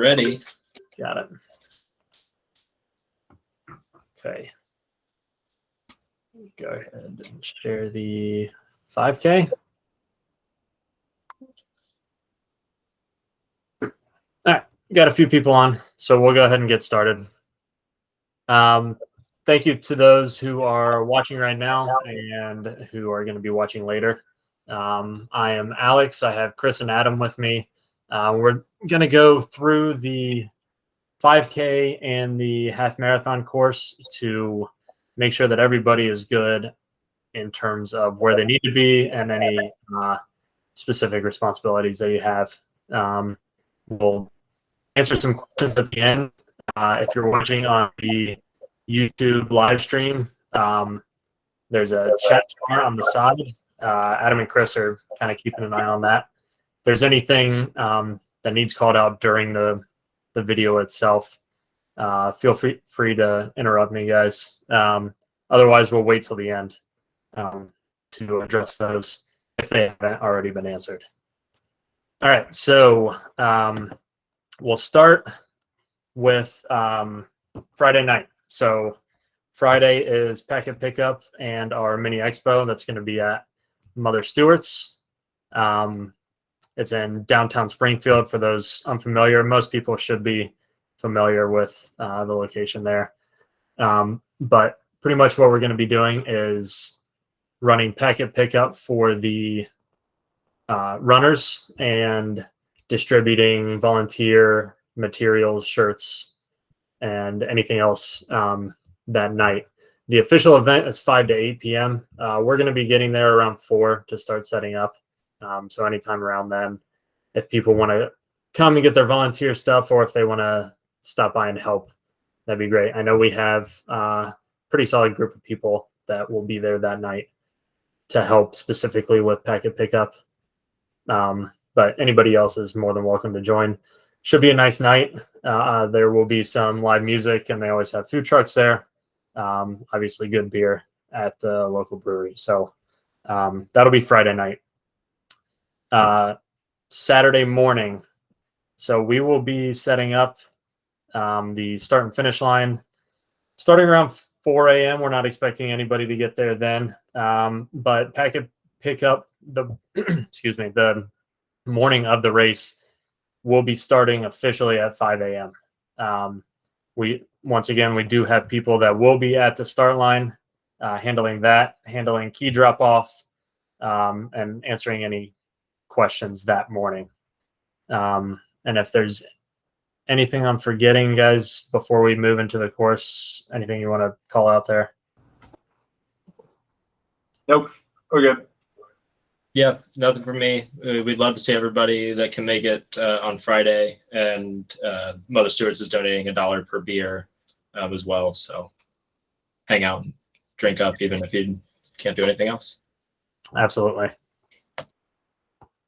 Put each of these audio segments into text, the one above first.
ready. Got it. Okay. Go ahead and share the 5K. All right, got a few people on, so we'll go ahead and get started. Thank you to those who are watching right now and who are going to be watching later. I am Alex. I have Chris and Adam with me. We're going to go through the 5K and the half marathon course to make sure that everybody is good in terms of where they need to be and any specific responsibilities that you have. We'll answer some questions at the end. If you're watching on the YouTube live stream, there's a chat bar on the side. Adam and Chris are kind of keeping an eye on that. If there's anything that needs called out during the video itself, feel free to interrupt me, guys. Otherwise, we'll wait till the end to address those if they haven't already been answered. All right, so we'll start with Friday night. So Friday is packet pickup and our mini expo. That's going to be at Mother Stewart's. It's in downtown Springfield. For those unfamiliar, most people should be familiar with the location there. But pretty much what we're going to be doing is running packet pickup for the runners and distributing volunteer materials, shirts, and anything else that night. The official event is 5 to 8 p.m. We're going to be getting there around 4 to start setting up. So anytime around then, if people want to come and get their volunteer stuff, or if they want to stop by and help, that'd be great. I know we have a pretty solid group of people that will be there that night to help specifically with packet pickup. But anybody else is more than welcome to join. Should be a nice night. There will be some live music, and they always have food trucks there. Obviously, good beer at the local brewery. So that'll be Friday night. Saturday morning. So we will be setting up the start and finish line starting around 4 a.m. We're not expecting anybody to get there then. But packet pickup, the the morning of the race will be starting officially at 5 a.m. Once again, we do have people that will be at the start line handling key drop off, and answering any questions that morning. And if there's anything I'm forgetting, guys, before we move into the course, anything you want to call out there? Nope, we're good. Yeah, nothing for me. We'd love to see everybody that can make it on Friday, and Mother Stewart's is donating $1 per beer as well. So hang out and drink up, even if you can't do anything else. Absolutely.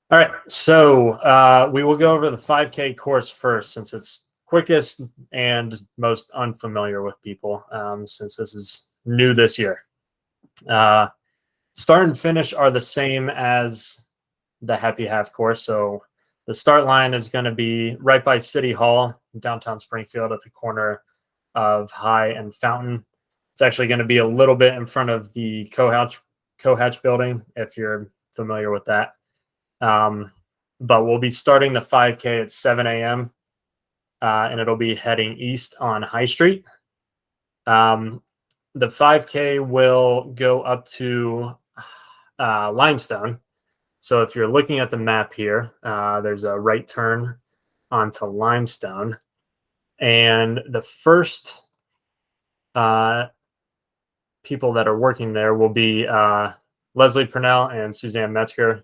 All right, so we will go over the 5K course first, since it's quickest and most unfamiliar with people, since this is new this year. Start and finish are the same as the Happy Half course. So the start line is going to be right by City Hall, downtown Springfield, at the corner of High and Fountain. It's actually going to be a little bit in front of the Cohatch building, if you're familiar with that. But we'll be starting the 5K at 7 a.m. And it'll be heading east on High Street. The 5K will go up to Limestone. So if you're looking at the map here, there's a right turn onto Limestone. And the first people that are working there will be Leslie Purnell and Suzanne Metzger.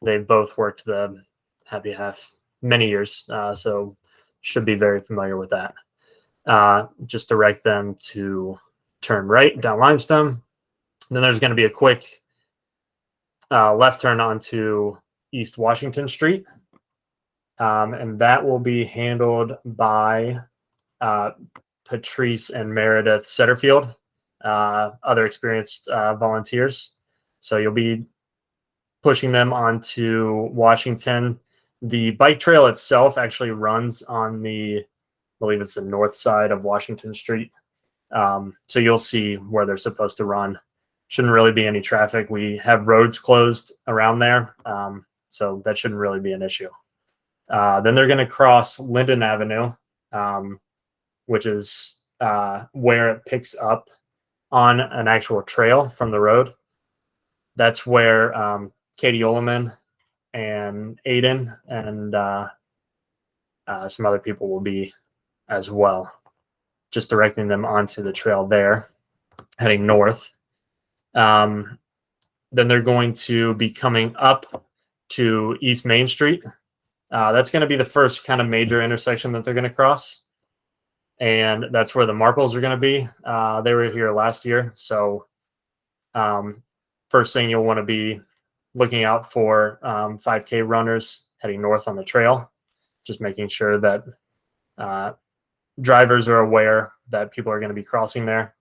They've both worked the Happy Half many years, so should be very familiar with that. Just direct them to turn right down Limestone. And then there's going to be a quick left turn onto East Washington Street. And that will be handled by Patrice and Meredith Setterfield, other experienced volunteers. So you'll be pushing them onto Washington. The bike trail itself actually runs on I believe it's the north side of Washington Street. So you'll see where they're supposed to run. Shouldn't really be any traffic. We have roads closed around there, so that shouldn't really be an issue. Then they're going to cross Linden Avenue, which is where it picks up on an actual trail from the road. That's where Katie Oleman and Aiden and some other people will be as well, just directing them onto the trail there, heading north. Then they're going to be coming up to East Main Street. That's going to be the first kind of major intersection that they're going to cross. And that's where the Marples are going to be. They were here last year. So first thing you'll want to be looking out for 5K runners heading north on the trail, just making sure that drivers are aware that people are going to be crossing there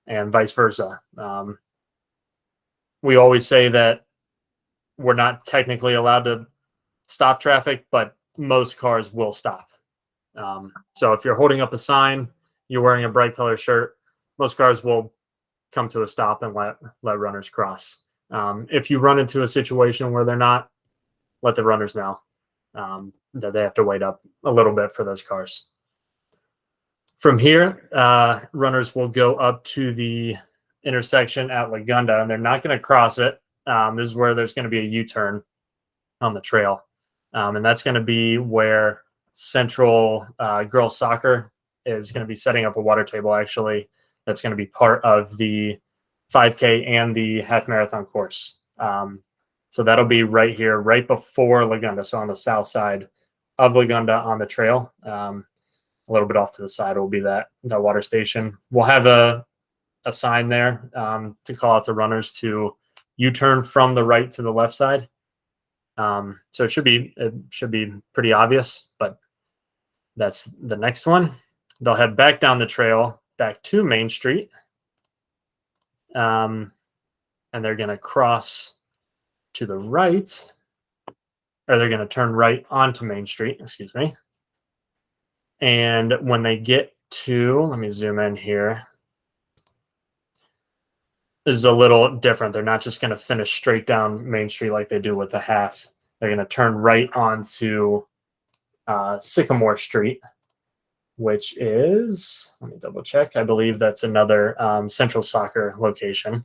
and vice versa. We always say that we're not technically allowed to stop traffic, but most cars will stop. So if you're holding up a sign, you're wearing a bright color shirt, most cars will come to a stop and let runners cross. If you run into a situation where they're not, let the runners know that they have to wait up a little bit for those cars. From here, runners will go up to the intersection at Lagunda, and they're not going to cross it. This is where there's going to be a U-turn on the trail. And that's going to be where Central Girls Soccer is going to be setting up a water table, actually. That's going to be part of the 5K and the half marathon course. So that'll be right here, right before Lagunda. So on the south side of Lagunda on the trail. A little bit off to the side will be that water station. We'll have a sign there to call out to runners to U-turn from the right to the left side. So it should be pretty obvious, but that's the next one. They'll head back down the trail, back to Main Street. And they're going to cross to the right, or they're going to turn right onto Main Street, excuse me. And when they get to, let me zoom in here. This is a little different. They're not just going to finish straight down Main Street like they do with the half. They're going to turn right onto Sycamore Street, which is, let me double check. I believe that's another Central Soccer location.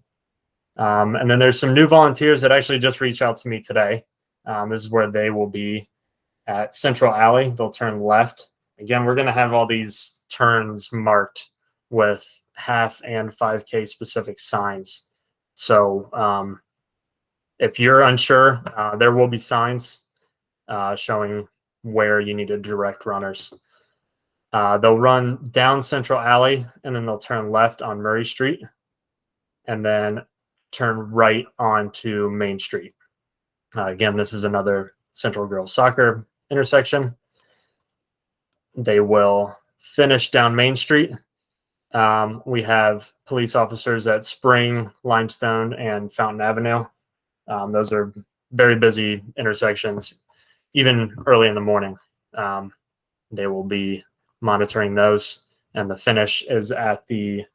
And then there's some new volunteers that actually just reached out to me today. This is where they will be at Central Alley. They'll turn left. Again, we're going to have all these turns marked with half and 5K specific signs. So if you're unsure, there will be signs showing where you need to direct runners. They'll run down Central Alley, and then they'll turn left on Murray Street, and then turn right onto Main Street. Again, this is another Central Girls Soccer intersection. They will finish down Main Street. We have police officers at Spring, Limestone, and Fountain Avenue. Those are very busy intersections, even early in the morning. They will be monitoring those, and the finish is at the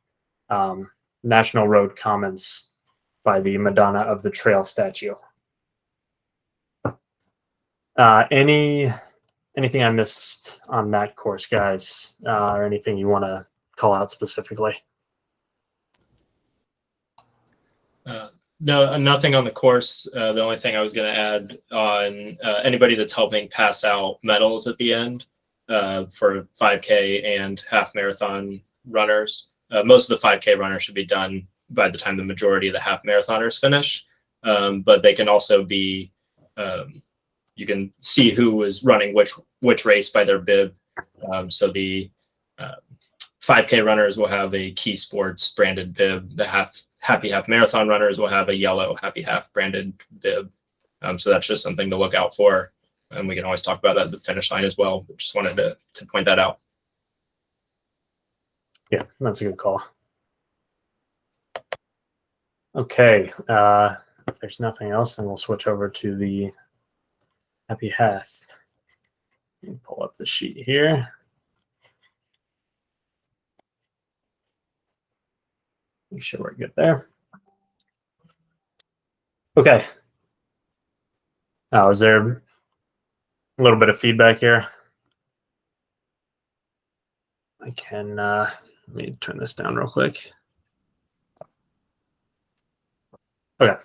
National Road Commons by the Madonna of the Trail statue. Anything I missed on that course, guys, or anything you want to call out specifically? No, nothing on the course. The only thing I was going to add on anybody that's helping pass out medals at the end for 5K and half marathon runners. Most of the 5K runners should be done by the time the majority of the half marathoners finish. But they can also be, you can see who was running which race by their bib. So the 5K runners will have a Key Sports branded bib. The Happy Half Marathon runners will have a yellow Happy Half branded bib. So that's just something to look out for. And we can always talk about that at the finish line as well. But just wanted to point that out. Yeah, that's a good call. Okay. If there's nothing else, then we'll switch over to the Happy Half. Let me pull up the sheet here. Make sure we're good there. Okay. Is there a little bit of feedback here? I can, let me turn this down real quick. Okay.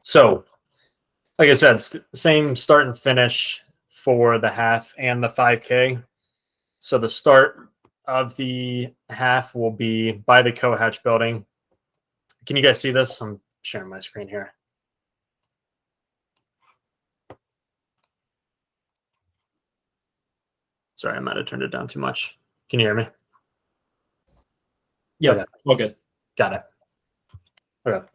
So, like I said, same start and finish for the half and the 5K. So the start of the half will be by the Cohatch building. Can you guys see this? I'm sharing my screen here. Sorry, I might have turned it down too much. Can you hear me? Yeah, okay. All good. Got it. Okay.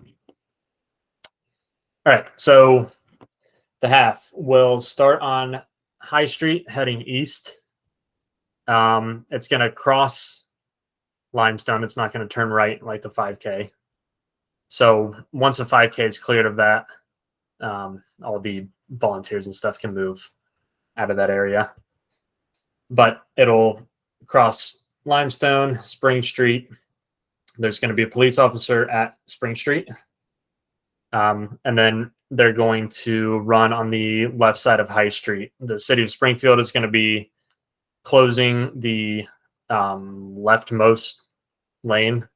All right, so the half will start on High Street heading east. It's going to cross Limestone. It's not going to turn right like the 5K. So once the 5K is cleared of that, all the volunteers and stuff can move out of that area. But it'll cross Limestone, Spring Street. There's going to be a police officer at Spring Street. And then they're going to run on the left side of High Street. The city of Springfield is going to be closing the leftmost lane,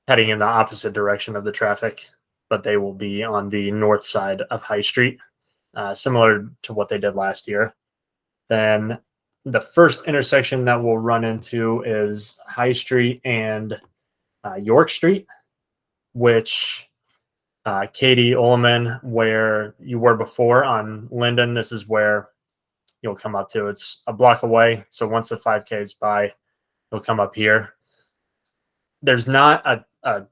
heading in the opposite direction of the traffic, but they will be on the north side of High Street, similar to what they did last year. Then the first intersection that we'll run into is High Street and York Street, which Katie Ullman, where you were before on Linden, this is where you'll come up to. It's a block away. So once the 5K is by, you'll come up here. There's not a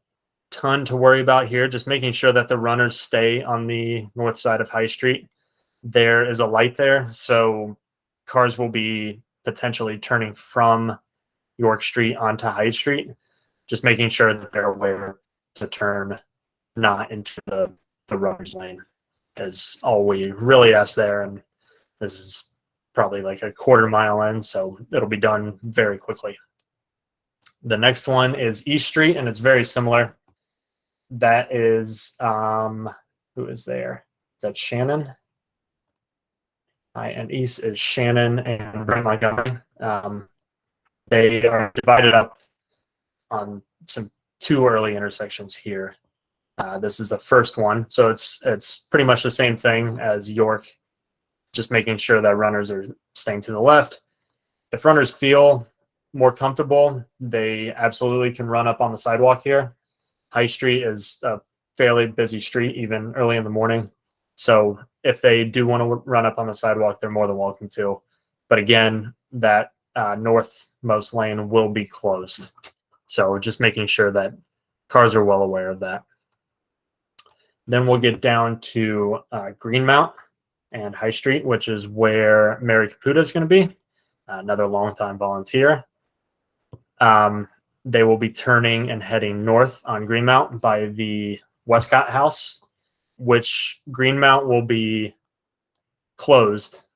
ton to worry about here, just making sure that the runners stay on the north side of High Street. There is a light there, so cars will be potentially turning from York Street onto High Street, just making sure that they're aware to turn not into the runner's lane is all we really ask there. And this is probably like a quarter mile in, so it'll be done very quickly. The next one is East Street, and it's very similar. That is, who is there? Is that Shannon? And East is Shannon and Brent Montgomery. They are divided up on two early intersections here. This is the first one, so it's pretty much the same thing as York, just making sure that runners are staying to the left. If runners feel more comfortable, they absolutely can run up on the sidewalk here. High Street is a fairly busy street, even early in the morning. So if they do want to run up on the sidewalk, they're more than welcome to. But again, that northmost lane will be closed. So just making sure that cars are well aware of that. Then we'll get down to Greenmount and High Street, which is where Mary Caputa is going to be, another longtime volunteer. They will be turning and heading north on Greenmount by the Westcott House, which Greenmount will be closed.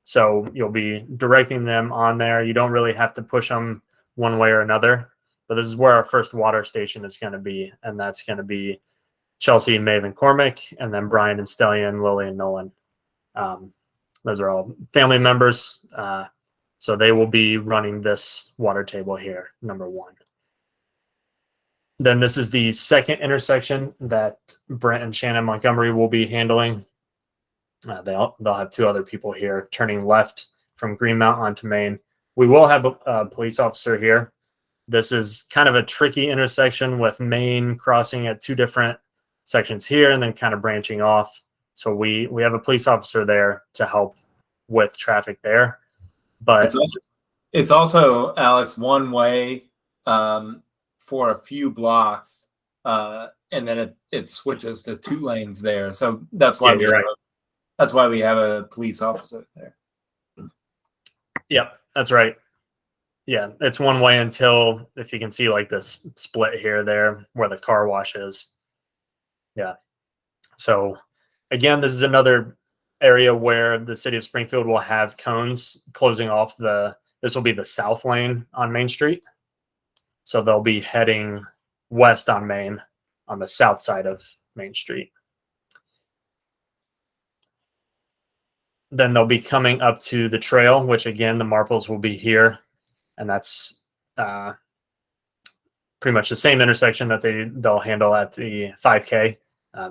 So you'll be directing them on there. You don't really have to push them one way or another, but this is where our first water station is going to be, and that's going to be Chelsea and Maven Cormick, and then Brian and Stellian, Lily and Nolan. Those are all family members. So they will be running this water table here, number one. Then this is the second intersection that Brent and Shannon Montgomery will be handling. They'll have two other people here turning left from Greenmount onto Main. We will have a police officer here. This is kind of a tricky intersection with Main crossing at two different sections here and then kind of branching off. So we have a police officer there to help with traffic there. But it's also Alex, one way for a few blocks, and then it switches to 2 lanes there. So that's why that's why we have a police officer there. Yeah, that's right. Yeah, it's one way until, if you can see like this split here, there where the car wash is. Yeah. So again, this is another area where the city of Springfield will have cones closing off this will be the south lane on Main Street. So they'll be heading west on Main on the south side of Main Street. Then they'll be coming up to the trail, which again, the marbles will be here. And that's pretty much the same intersection that they'll handle at the 5K.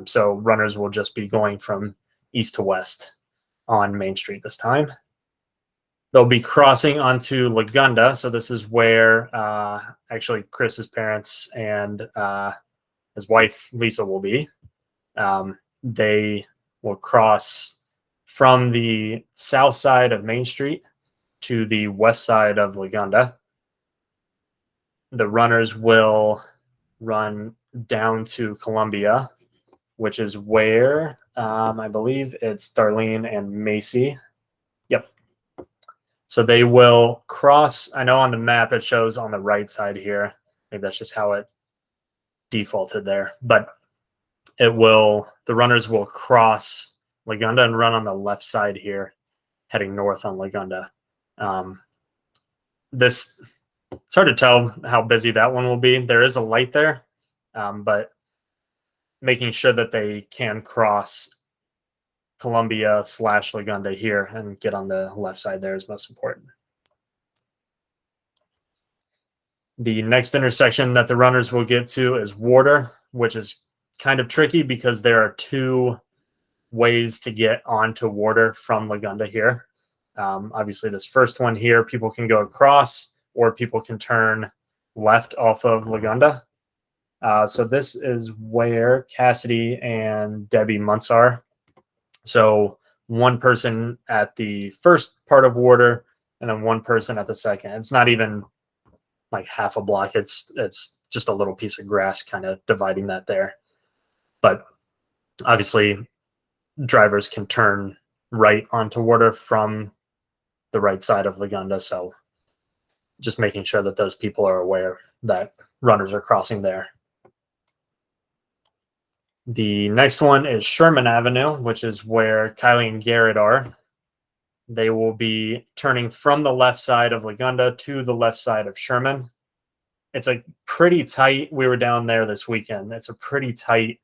So runners will just be going from east to west on Main Street this time. They'll be crossing onto Lagunda. So this is where actually Chris's parents and his wife, Lisa, will be. They will cross from the south side of Main Street to the west side of Lagunda. The runners will run down to Columbia, which is where I believe it's Darlene and Macy. Yep. So they will cross. I know on the map it shows on the right side here. I think that's just how it defaulted there. But the runners will cross Lagunda and run on the left side here, heading north on Lagunda. It's hard to tell how busy that one will be. There is a light there, but making sure that they can cross Columbia / Lagunda here and get on the left side there is most important. The next intersection that the runners will get to is Warder, which is kind of tricky because there are two ways to get onto Warder from Lagunda here. Obviously, this first one here, people can go across or people can turn left off of Lagunda. So this is where Cassidy and Debbie Muntz are. So one person at the first part of Warder and then one person at the second. It's not even like half a block. It's just a little piece of grass kind of dividing that there. But obviously, drivers can turn right onto Warder from the right side of Lagunda. So just making sure that those people are aware that runners are crossing there. The next one is Sherman Avenue, which is where Kylie and Garrett are. They will be turning from the left side of Lagunda to the left side of Sherman. It's a pretty tight, we were down there this weekend. It's a pretty tight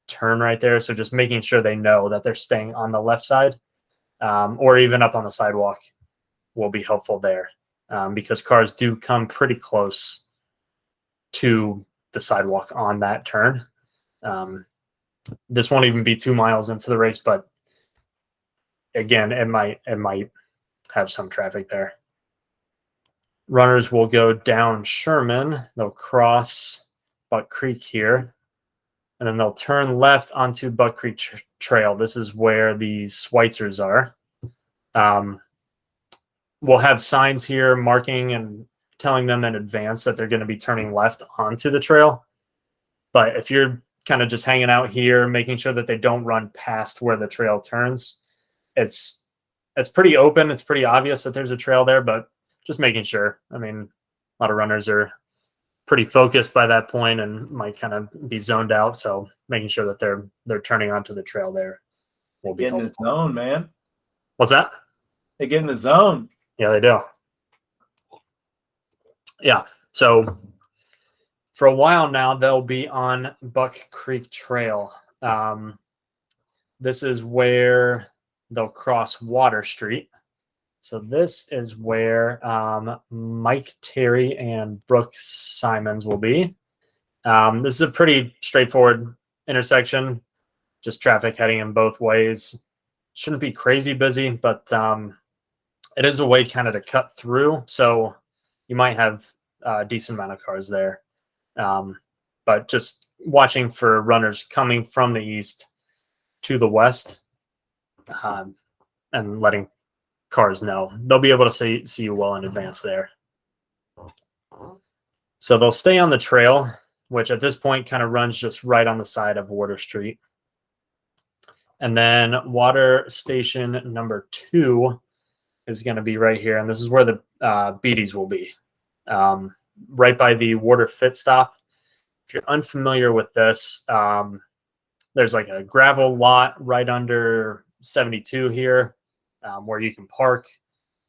turn right there. So just making sure they know that they're staying on the left side or even up on the sidewalk will be helpful there because cars do come pretty close to the sidewalk on that turn. This won't even be 2 miles into the race, but again, it might have some traffic there. Runners will go down Sherman. They'll cross Buck Creek here, and then they'll turn left onto Buck Creek Trail. This is where the Schweitzers are. We'll have signs here marking and telling them in advance that they're going to be turning left onto the trail. But if you're kind of just hanging out here, making sure that they don't run past where the trail turns, it's pretty open. It's pretty obvious that there's a trail there, but just making sure. I mean, a lot of runners are pretty focused by that point and might kind of be zoned out. So making sure that they're turning onto the trail there will be helpful. Get in the zone, man. What's that? They get in the zone. Yeah, they do. Yeah. So for a while now, they'll be on Buck Creek Trail. This is where they'll cross Water Street. So this is where Mike Terry and Brooke Simons will be. This is a pretty straightforward intersection, just traffic heading in both ways. Shouldn't be crazy busy, but it is a way kind of to cut through. So you might have a decent amount of cars there. But just watching for runners coming from the east to the west and letting cars know. They'll be able to see you well in advance there. So they'll stay on the trail, which at this point kind of runs just right on the side of Water Street. And then water station number 2 is going to be right here. And this is where the Beatties will be, right by the Water Fit Stop. If you're unfamiliar with this, there's like a gravel lot right under 72 here, where you can park.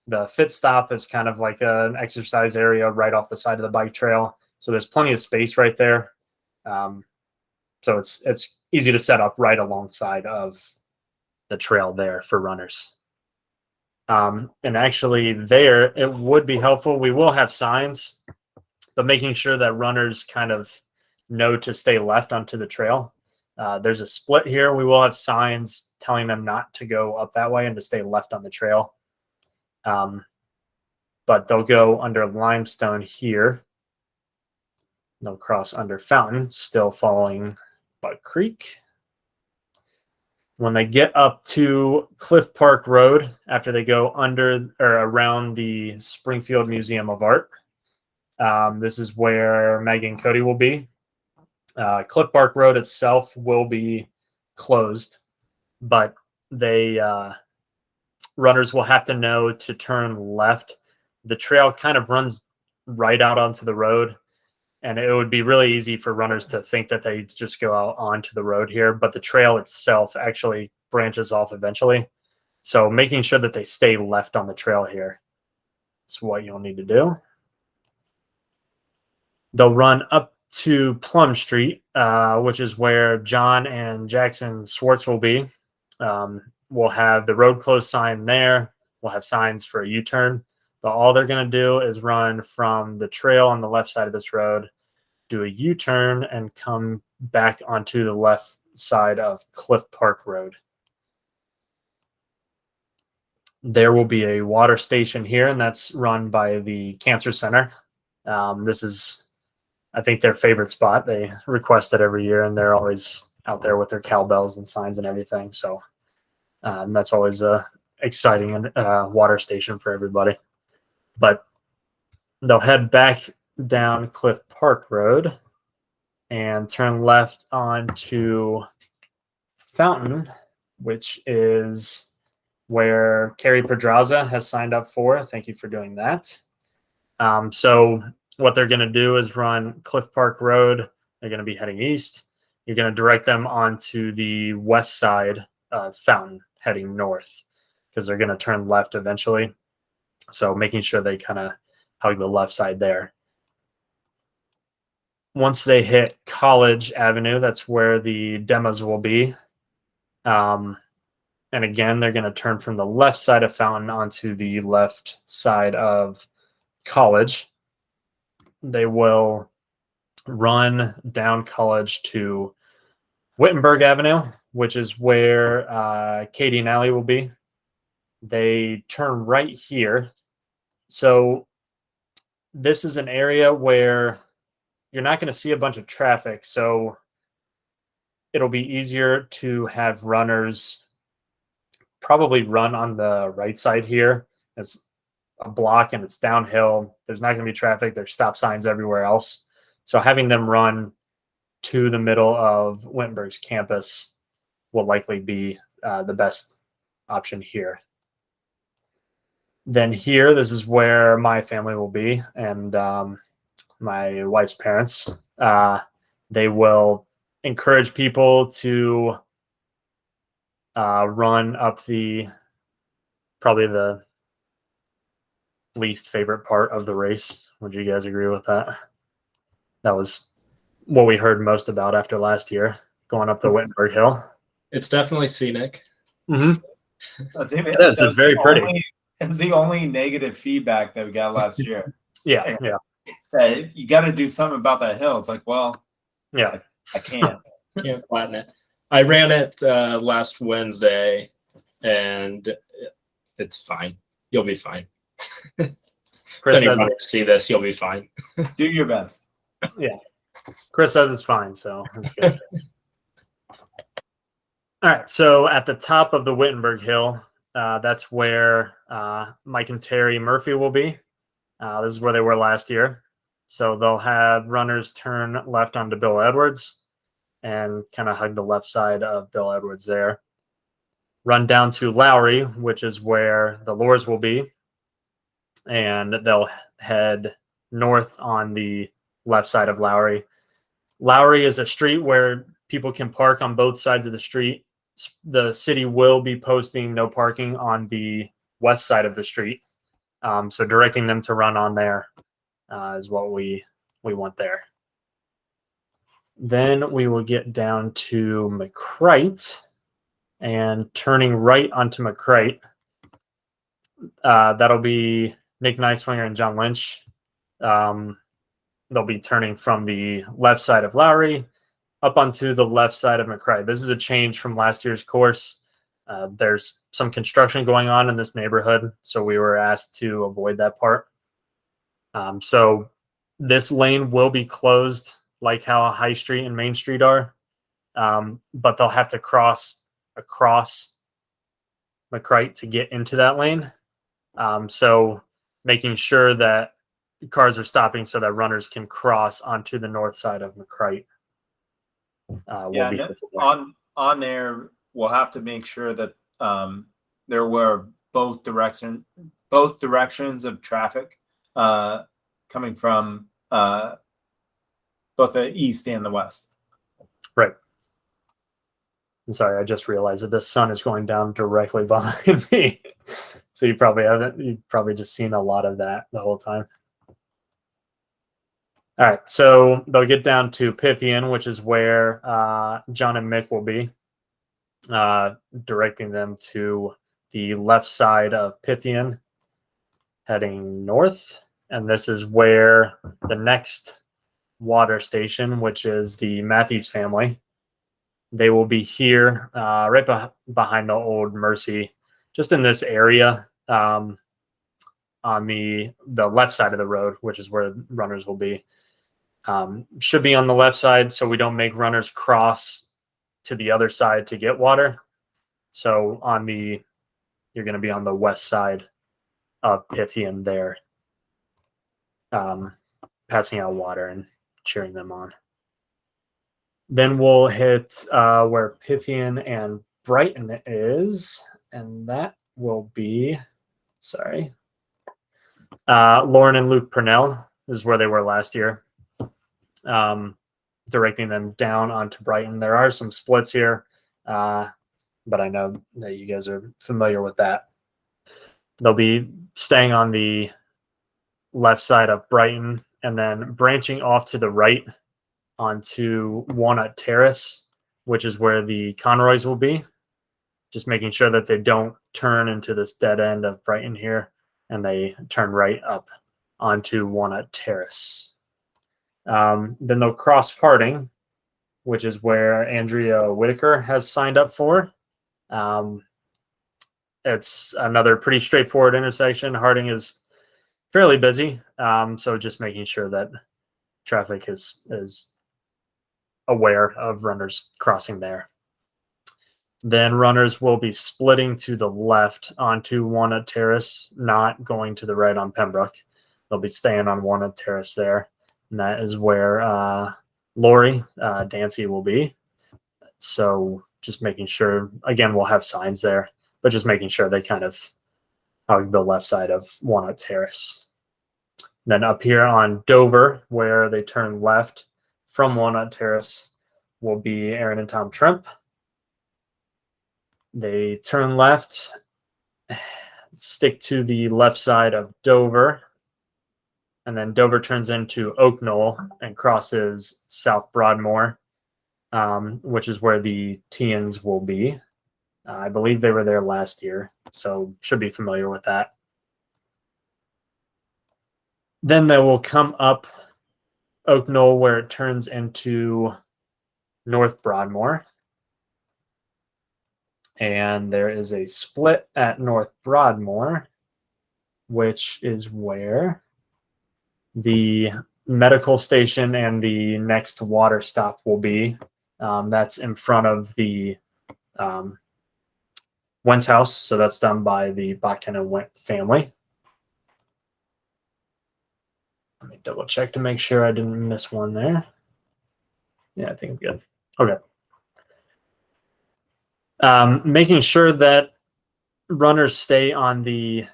The fit stop is kind of like an exercise area right off the side of the bike trail. So there's plenty of space right there. So it's easy to set up right alongside of the trail there for runners. And actually there, it would be helpful. We will have signs, but making sure that runners kind of know to stay left onto the trail. There's a split here. We will have signs telling them not to go up that way and to stay left on the trail. But they'll go under Limestone here. They'll cross under Fountain, still following Buck Creek. When they get up to Cliff Park Road, after they go under or around the Springfield Museum of Art, this is where Meg and Cody will be. Cliff Park Road itself will be closed, but runners will have to know to turn left. The trail kind of runs right out onto the road, and it would be really easy for runners to think that they just go out onto the road here, but the trail itself actually branches off eventually. So making sure that they stay left on the trail here is what you'll need to do. They'll run up to Plum Street, which is where John and Jackson Swartz will be. We'll have the road closed sign there. We'll have signs for a U-turn. But all they're going to do is run from the trail on the left side of this road, do a U-turn, and come back onto the left side of Cliff Park Road. There will be a water station here, and that's run by the Cancer Center. This is, I think, their favorite spot. They request it every year, and they're always out there with their cowbells and signs and everything. So that's always a exciting water station for everybody. But they'll head back down Cliff Park Road and turn left onto Fountain, which is where Carrie Pedraza has signed up for. Thank you for doing that. So what they're going to do is run Cliff Park Road. They're going to be heading east. You're going to direct them onto the west side of Fountain, heading north, because they're going to turn left eventually. So making sure they kind of hug the left side there. Once they hit College Avenue, that's where the demos will be. And again, they're going to turn from the left side of Fountain onto the left side of College. They will run down College to Wittenberg Avenue, which is where Katie and Allie will be. They turn right here. So this is an area where you're not going to see a bunch of traffic. So it'll be easier to have runners probably run on the right side here. It's a block and it's downhill. There's not going to be traffic. There's stop signs everywhere else. So having them run to the middle of Wittenberg's campus will likely be the best option here. Then here, this is where my family will be, and my wife's parents. They will encourage people to run up probably the least favorite part of the race. Would you guys agree with that? That was what we heard most about after last year, going up the Wittenberg Hill. It's definitely scenic. Mm-hmm. It's very pretty. It was the only negative feedback that we got last year. Yeah. You got to do something about that hill. It's like, well, yeah, I can't. Can't flatten it. I ran it last Wednesday, and it's fine. You'll be fine. Chris Don't says even see this. You'll be fine. Do your best. Yeah. Chris says it's fine, so that's good. All right, so at the top of the Wittenberg Hill, that's where Mike and Terry Murphy will be. This is where they were last year. So they'll have runners turn left onto Bill Edwards and kind of hug the left side of Bill Edwards there. Run down to Lowry, which is where the Lures will be. And they'll head north on the left side of Lowry. Lowry is a street where people can park on both sides of the street. the city will be posting no parking on the west side of the street. So directing them to run on there is what we want there. Then we will get down to McCrite and turning right onto McCrite. That'll be Nick Niceswinger and John Lynch. They'll be turning from the left side of Lowry up onto the left side of McCrite. This is a change from last year's course. There's some construction going on in this neighborhood, so we were asked to avoid that part. So this lane will be closed like how High Street and Main Street are, but they'll have to cross across McCrite to get into that lane. So making sure that cars are stopping so that runners can cross onto the north side of McCrite. On there, we'll have to make sure that there were both directions of traffic coming from both the east and the west. Right. I'm sorry, I just realized that the sun is going down directly behind me. So you've probably just seen a lot of that the whole time. All right, so they'll get down to Pythian, which is where John and Mick will be, directing them to the left side of Pythian, heading north. And this is where the next water station, which is the Matthews family, they will be here right behind the old Mercy, just in this area on the left side of the road, which is where runners will be. Should be on the left side so we don't make runners cross to the other side to get water. So you're going to be on the west side of Pythian there, passing out water and cheering them on. Then we'll hit where Pythian and Brighton is, and that will be, Lauren and Luke Purnell is where they were last year. Directing them down onto Brighton. There are some splits here, but I know that you guys are familiar with that. They'll be staying on the left side of Brighton and then branching off to the right onto Walnut Terrace, which is where the Conroys will be. Just making sure that they don't turn into this dead end of Brighton here, and they turn right up onto Walnut Terrace. Then they'll cross Harding, which is where Andrea Whitaker has signed up for. It's another pretty straightforward intersection. Harding is fairly busy, so just making sure that traffic is aware of runners crossing there. Then runners will be splitting to the left onto Walnut Terrace, not going to the right on Pembroke. They'll be staying on Walnut Terrace there. And that is where Lori Dancy will be. So just making sure, again, we'll have signs there, but just making sure they kind of hug the left side of Walnut Terrace. And then up here on Dover, where they turn left from Walnut Terrace, will be Aaron and Tom Tremp. They turn left, stick to the left side of Dover, and then Dover turns into Oak Knoll and crosses South Broadmoor, which is where the Tians will be. I believe they were there last year, so should be familiar with that. Then they will come up Oak Knoll where it turns into North Broadmoor. And there is a split at North Broadmoor, which is where the medical station and the next water stop will be. That's in front of the Wentz house. So that's done by the Botkin and Went family. Let me double check to make sure I didn't miss one there. Yeah, I think I'm good. Okay. Making sure that runners stay on the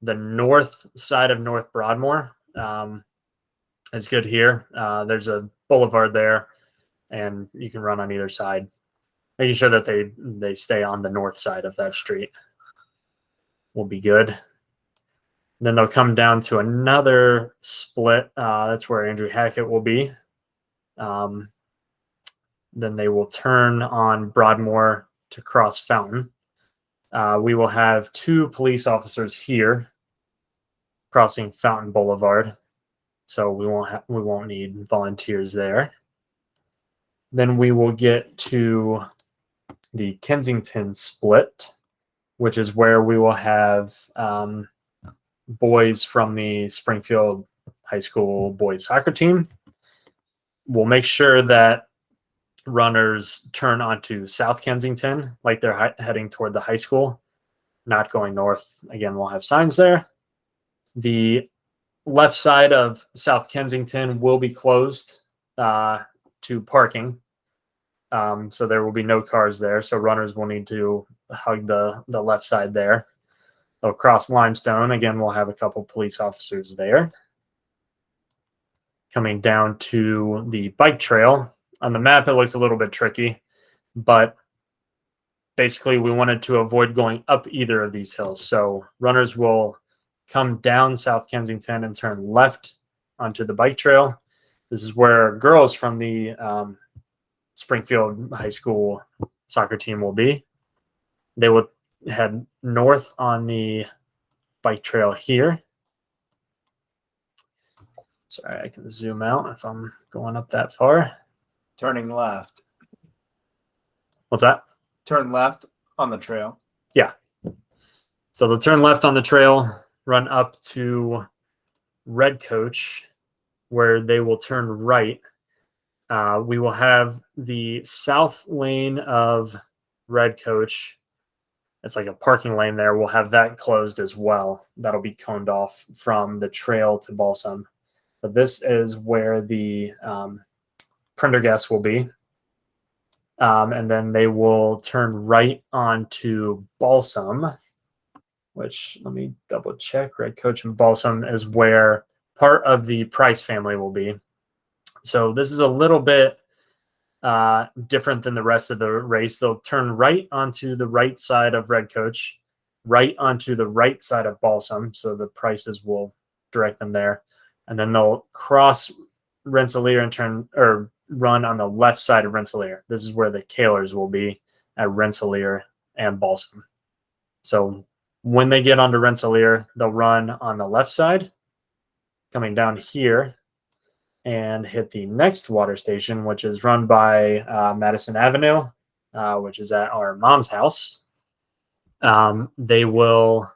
north side of North Broadmoor is good here. There's a boulevard there, and you can run on either side. making sure that they stay on the north side of that street will be good. Then they'll come down to another split. That's where Andrew Hackett will be. Then they will turn on Broadmoor to cross Fountain. We will have 2 police officers here crossing Fountain Boulevard, so we won't need volunteers there. Then we will get to the Kensington split, which is where we will have boys from the Springfield High School boys soccer team. We'll make sure that runners turn onto South Kensington like they're heading toward the high school, not going north. Again, we'll have signs there. The left side of South Kensington will be closed to parking. So there will be no cars there. So runners will need to hug the left side there. They'll cross Limestone. Again, we'll have a couple police officers there. Coming down to the bike trail. On the map, it looks a little bit tricky, but basically we wanted to avoid going up either of these hills. So runners will come down South Kensington and turn left onto the bike trail. This is where girls from the Springfield High School soccer team will be. They will head north on the bike trail here. Sorry, I can zoom out if I'm going up that far. Turning left. What's that? Turn left on the trail. Yeah. So they'll turn left on the trail, run up to Red Coach, where they will turn right. We will have the south lane of Red Coach. It's like a parking lane there. We'll have that closed as well. That'll be coned off from the trail to Balsam. But this is where the Prendergast will be. And then they will turn right onto Balsam, which let me double check. Red Coach and Balsam is where part of the Price family will be. So this is a little bit different than the rest of the race. They'll turn right onto the right side of Red Coach, right onto the right side of Balsam. So the Prices will direct them there. And then they'll cross Rensselaer and run on the left side of Rensselaer. This is where the Kahlers will be at Rensselaer and Balsam. So when they get onto Rensselaer, they'll run on the left side, coming down here and hit the next water station, which is run by Madison Avenue, which is at our mom's house. They will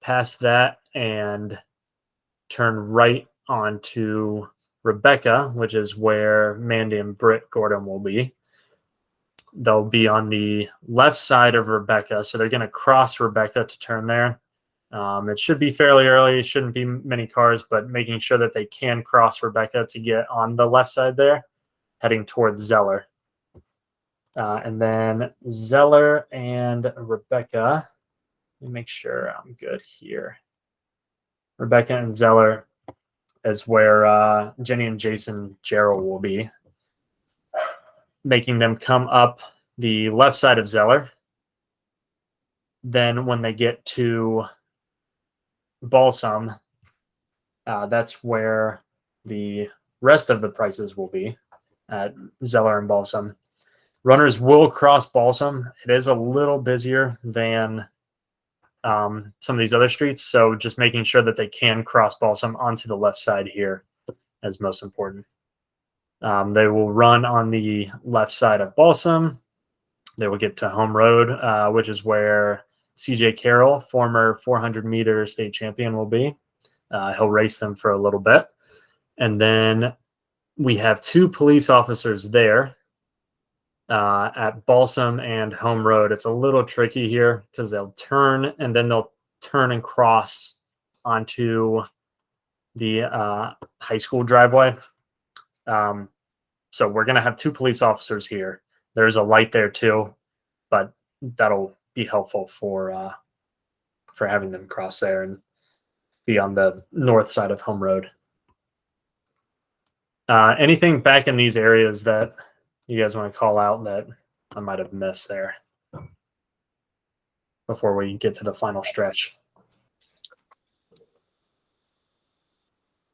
pass that and turn right onto Rebecca, which is where Mandy and Britt Gordon will be. They'll be on the left side of Rebecca, so they're going to cross Rebecca to turn there. It should be fairly early. Shouldn't be many cars, but making sure that they can cross Rebecca to get on the left side there, heading towards Zeller. And then Zeller and Rebecca, let me make sure I'm good here. Rebecca and Zeller is where Jenny and Jason Gerald will be, making them come up the left side of Zeller. Then when they get to Balsam, that's where the rest of the Prices will be at Zeller and Balsam. Runners will cross Balsam. It is a little busier than some of these other streets, so just making sure that they can cross Balsam onto the left side here is most important. They will run on the left side of Balsam. They will get to Home Road, which is where CJ Carroll, former 400-meter state champion, will be. He'll race them for a little bit. And then we have 2 police officers there at Balsam and Home Road. It's a little tricky here because they'll turn and then they'll turn and cross onto the high school driveway. So we're going to have 2 police officers here. There's a light there too, but that'll be helpful for having them cross there and be on the north side of Home Road. Anything back in these areas that you guys want to call out that I might have missed there before we get to the final stretch.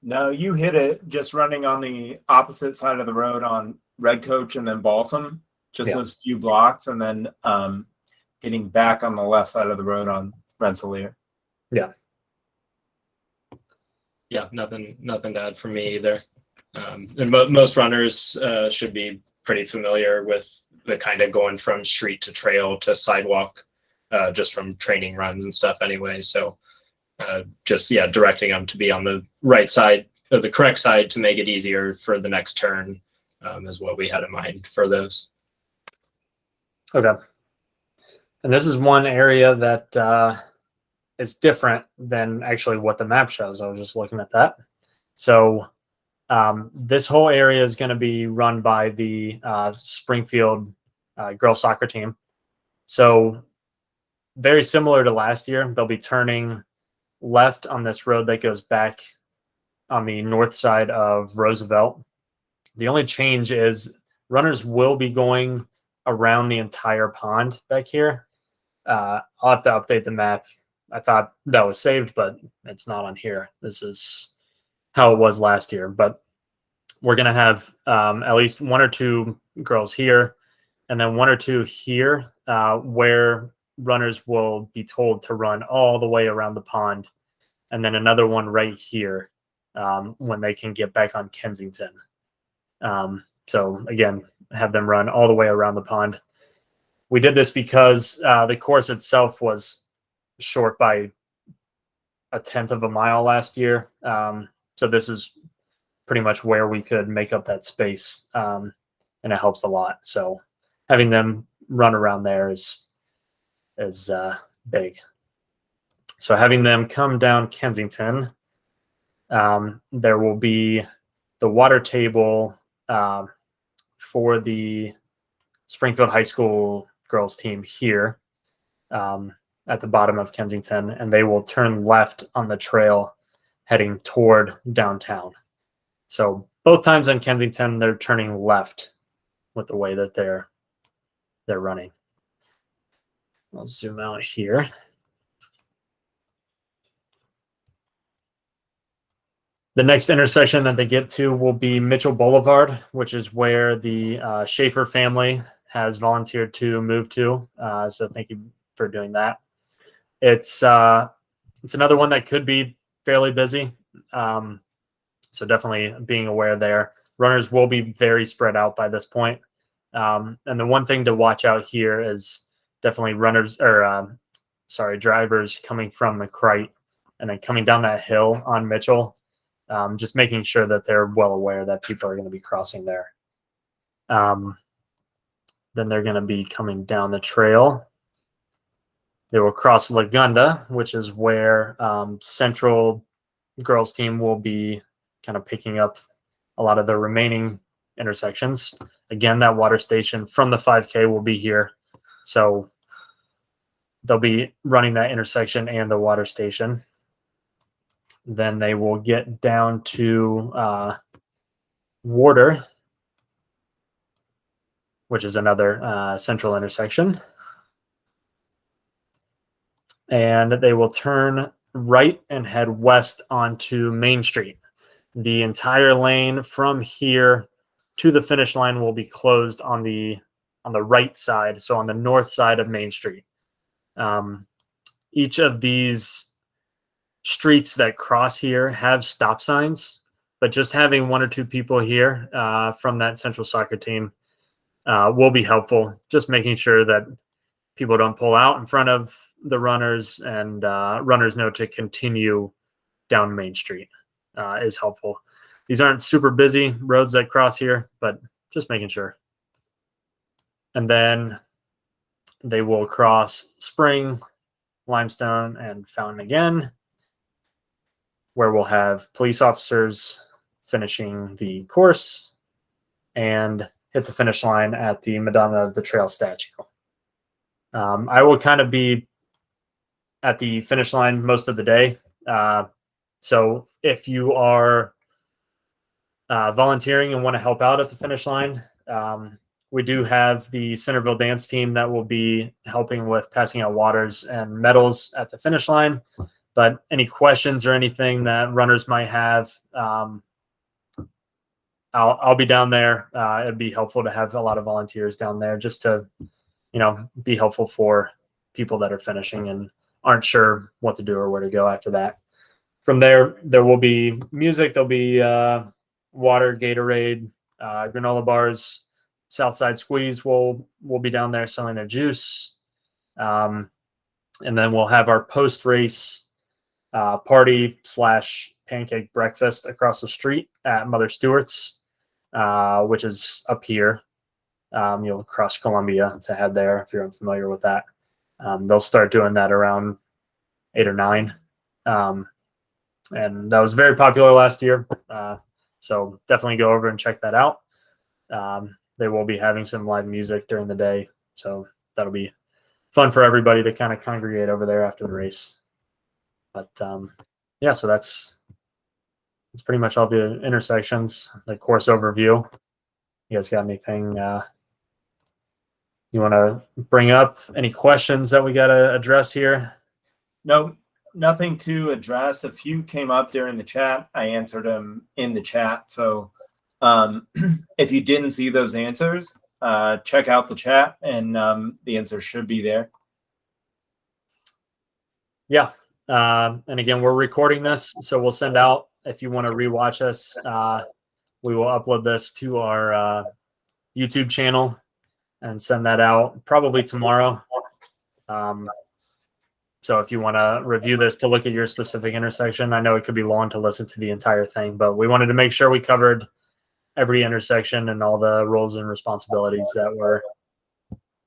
No, you hit it just running on the opposite side of the road on Red Coach and then Balsam, just those few blocks, and then getting back on the left side of the road on Rensselaer. Yeah. Yeah, nothing to add from me either. And most runners should be pretty familiar with the kind of going from street to trail to sidewalk, just from training runs and stuff anyway. So directing them to be on the right side or the correct side to make it easier for the next turn is what we had in mind for those. Okay. And this is one area that is different than actually what the map shows. I was just looking at that. So this whole area is going to be run by the Springfield girls soccer team. So very similar to last year, they'll be turning left on this road that goes back on the north side of Roosevelt. The only change is runners will be going around the entire pond back here. I'll have to update the map. I thought that was saved, but it's not on here. This is how it was last year. But we're going to have at least one or two girls here and then one or two here where runners will be told to run all the way around the pond, and then another one right here when they can get back on Kensington. So again, have them run all the way around the pond. We did this because the course itself was short by 1/10 of a mile last year. So this is pretty much where we could make up that space, and it helps a lot. So having them run around there is big. So having them come down Kensington, there will be the water table for the Springfield High School girls team here at the bottom of Kensington, and they will turn left on the trail heading toward downtown. So both times on Kensington, they're turning left with the way that they're running. I'll zoom out here. The next intersection that they get to will be Mitchell Boulevard, which is where the Schaefer family has volunteered to move to. So thank you for doing that. It's another one that could be fairly busy. So definitely being aware there. Runners will be very spread out by this point. And the one thing to watch out here is definitely drivers coming from McCrite and then coming down that hill on Mitchell. Just making sure that they're well aware that people are going to be crossing there. Then they're going to be coming down the trail. They will cross Lagunda, which is where Central girls team will be kind of picking up a lot of the remaining intersections. Again, that water station from the 5K will be here. So they'll be running that intersection and the water station. Then they will get down to Warder, which is another central intersection. And they will turn right and head west onto Main Street. The entire lane from here to the finish line will be closed on the right side, so on the north side of Main Street. Each of these streets that cross here have stop signs, but just having one or two people here from that Central soccer team will be helpful. Just making sure that people don't pull out in front of the runners, and runners know to continue down Main Street is helpful. These aren't super busy roads that cross here, but just making sure. And then they will cross Spring, Limestone, and Fountain again, where we'll have police officers finishing the course and hit the finish line at the Madonna of the Trail statue. I will kind of be at the finish line most of the day. So if you are volunteering and want to help out at the finish line, We do have the Centerville dance team that will be helping with passing out waters and medals at the finish line. But any questions or anything that runners might have, I'll be down there. It'd be helpful to have a lot of volunteers down there just to, be helpful for people that are finishing and aren't sure what to do or where to go after that. From there will be music. There'll be water, Gatorade, granola bars. Southside Squeeze will be down there selling their juice. And then we'll have our post-race party / pancake breakfast across the street at Mother Stewart's, which is up here. You'll cross Columbia to head there if you're unfamiliar with that. They'll start doing that around 8 or 9. And that was very popular last year. So definitely go over and check that out. They will be having some live music during the day. So that'll be fun for everybody to kind of congregate over there after the race. But yeah, so that's pretty much all the intersections, the course overview. You guys got anything you want to bring up? Any questions that we got to address here? No, nothing to address. A few came up during the chat. I answered them in the chat. So if you didn't see those answers, check out the chat, and the answers should be there. Yeah. And again, we're recording this, so we'll send out, if you want to rewatch us, we will upload this to our YouTube channel and send that out probably tomorrow. So if you want to review this to look at your specific intersection, I know it could be long to listen to the entire thing, but we wanted to make sure we covered every intersection and all the roles and responsibilities that were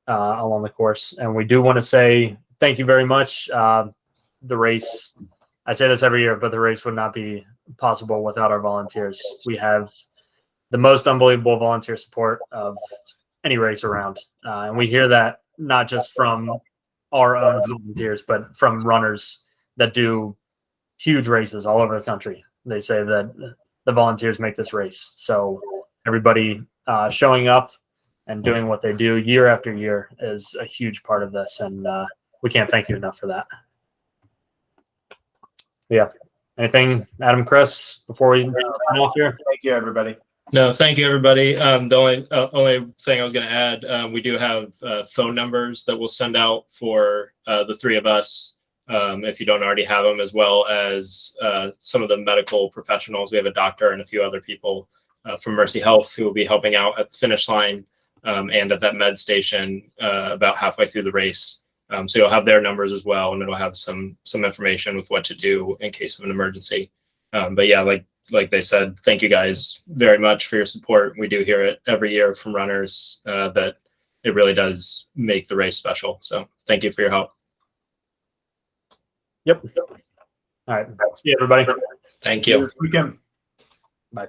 along the course. And we do want to say thank you very much. The race, I say this every year, but the race would not be possible without our volunteers. We have the most unbelievable volunteer support of any race around. And we hear that not just from our own volunteers, but from runners that do huge races all over the country. They say that the volunteers make this race. So everybody showing up and doing what they do year after year is a huge part of this. And we can't thank you enough for that. Yeah. Anything, Adam, Chris, before we sign off here? Thank you, everybody. No, thank you, everybody. The only thing I was going to add, we do have phone numbers that we'll send out for the three of us, if you don't already have them, as well as some of the medical professionals. We have a doctor and a few other people from Mercy Health who will be helping out at the finish line and at that med station about halfway through the race. So you'll have their numbers as well, and it'll have some information with what to do in case of an emergency. But yeah, like they said, thank you guys very much for your support. We do hear it every year from runners that it really does make the race special. So thank you for your help. Yep. All right. See you, everybody. Thank See you you. this weekend. Bye.